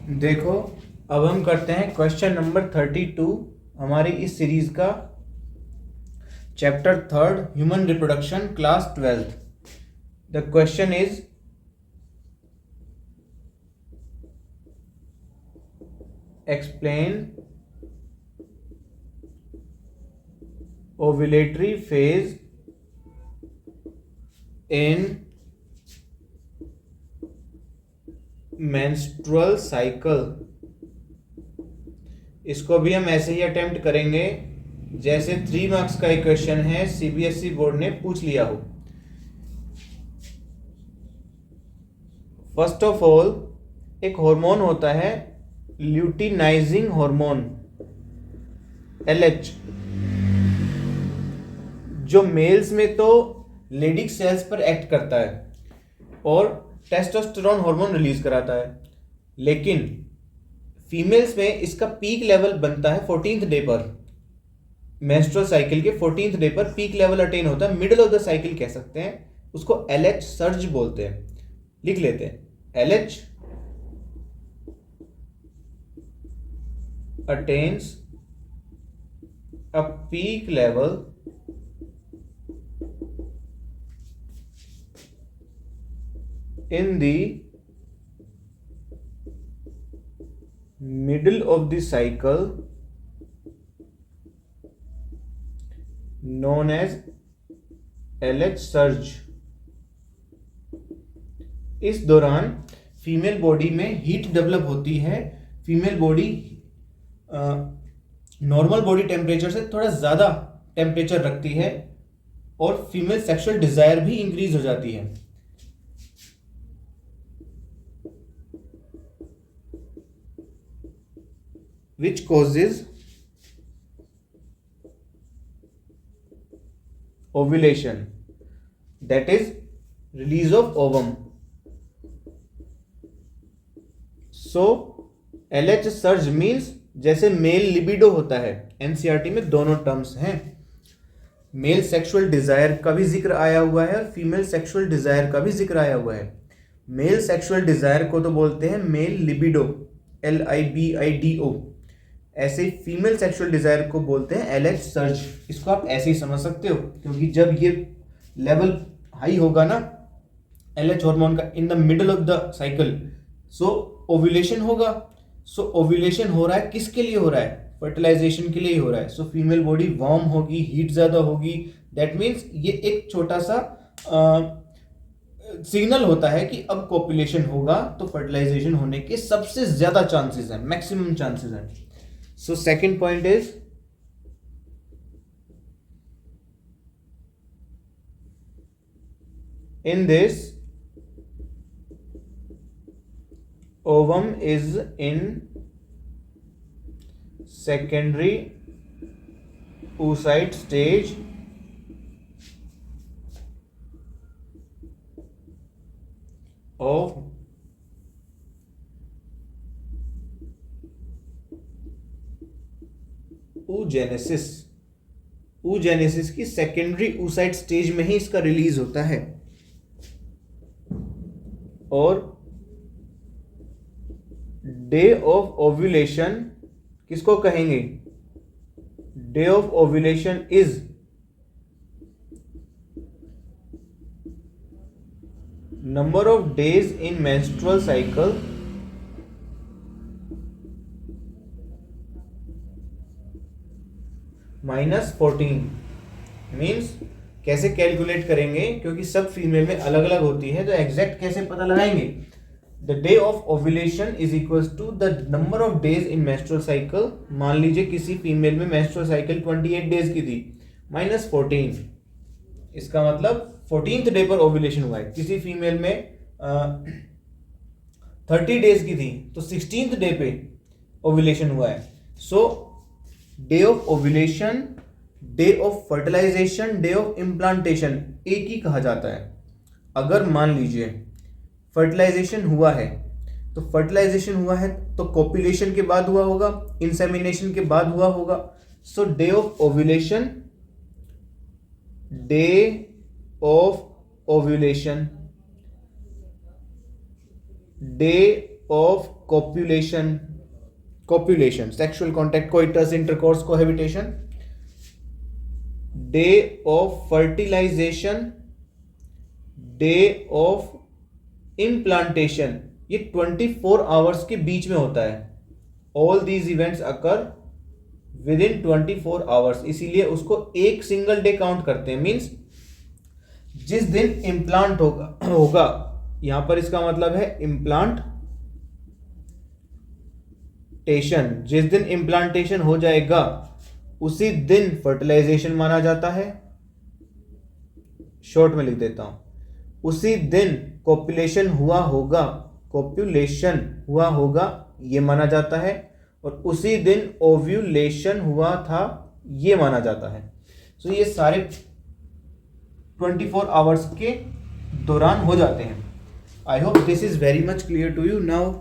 देखो, अब हम करते हैं क्वेश्चन नंबर 32 हमारी इस सीरीज का, chapter 3 human reproduction, class 12th। The question is explain ovulatory phase in menstrual cycle. इसको भी हम ऐसे ही अटेम्प्ट करेंगे जैसे 3 मार्क्स का एक क्वेश्चन है, सीबीएसई बोर्ड ने पूछ लिया हो। फर्स्ट ऑफ ऑल, एक हार्मोन होता है ल्यूटिनाइजिंग हार्मोन LH, जो मेल्स में तो लेडिक सेल्स पर एक्ट करता है और टेस्टोस्टेरोन हार्मोन रिलीज कराता है, लेकिन फीमेल्स में इसका पीक लेवल बनता है 14th डे पर। मेंस्ट्रुअल साइकिल के 14th डे पर पीक लेवल अटेन होता है, मिडिल ऑफ द साइकिल कह सकते हैं उसको। LH सर्ज बोलते हैं। लिख लेते हैं, LH attains a peak level in the middle of the cycle known as LH surge। इस दौरान फीमेल बॉडी में हीट डेवलप होती है। Female body normal body temperature से थोड़ा ज़्यादा टेम्परेचर रखती है और फीमेल सेक्सुअल डिजायर भी इंक्रीज हो जाती है। which causes ovulation, that is release of ovum। so LH surge means जैसे मेल लिबिडो होता है, एनसीईआरटी में दोनों टर्म्स हैं। मेल सेक्सुअल डिजायर का भी जिक्र आया हुआ है और फीमेल सेक्सुअल डिजायर का भी जिक्र आया हुआ है। मेल सेक्सुअल डिजायर को तो बोलते हैं मेल लिबिडो, LIBIDO। ऐसे ही फीमेल सेक्सुअल डिजायर को बोलते हैं LH सर्ज। इसको आप ऐसे ही समझ सकते हो, क्योंकि जब ये लेवल हाई होगा ना LH हार्मोन का in the middle of the cycle, so ovulation होगा। सो ओव्यूलेशन हो रहा है, किसके लिए हो रहा है? फर्टिलाइजेशन के लिए हो रहा है। सो फीमेल बॉडी वार्म होगी, हीट ज्यादा होगी। दैट मीन्स ये एक छोटा सा सिग्नल होता है कि अब कॉपुलेशन होगा, तो फर्टिलाइजेशन होने के सबसे ज्यादा चांसेस हैं, मैक्सिमम चांसेस हैं। So second point is in this ovum is in secondary oocyte stage of oogenesis। oogenesis की सेकेंडरी oocyte स्टेज में ही इसका रिलीज होता है। और डे ऑफ ओव्यूलेशन किसको कहेंगे? Day of ovulation is number of days in menstrual cycle -14। Means कैसे calculate करेंगे, क्योंकि सब फीमेल में अलग अलग होती है, तो एग्जैक्ट कैसे पता लगाएंगे? The day of ovulation is equal to the number of days in menstrual cycle. मान लीजिए किसी फीमेल में मेंस्ट्रुअल साइकिल 28 डेज की थी, -14, इसका मतलब 14th डे पर ओव्यूलेशन हुआ है। किसी फीमेल में 30 डेज की थी, तो 16th डे पे ओव्यूलेशन हुआ है। So day of ovulation, day of fertilisation, day of implantation एक ही कहा जाता है। अगर मान लीजिए फर्टिलाइजेशन हुआ है, तो फर्टिलाइजेशन हुआ है तो कॉपुलेशन के बाद हुआ होगा, इंसेमिनेशन के बाद हुआ होगा। So day of ovulation, day of ovulation, day of copulation sexual contact, coitus, intercourse, cohabitation, day of fertilisation, day of implantation, ये 24 आवर्स के बीच में होता है। All these events occur within 24 hours, इसीलिए उसको एक सिंगल डे काउंट करते हैं। मींस जिस दिन इम्प्लांट होगा यहां पर इसका मतलब है इम्प्लांटेशन, जिस दिन इम्प्लांटेशन हो जाएगा उसी दिन फर्टिलाइजेशन माना जाता है। शॉर्ट में लिख देता हूं, उसी दिन कॉपुलेशन हुआ होगा ये माना जाता है, और उसी दिन ओव्यूलेशन हुआ था ये माना जाता है। सो ये सारे 24 आवर्स के दौरान हो जाते हैं। I hope this is very much clear to you now.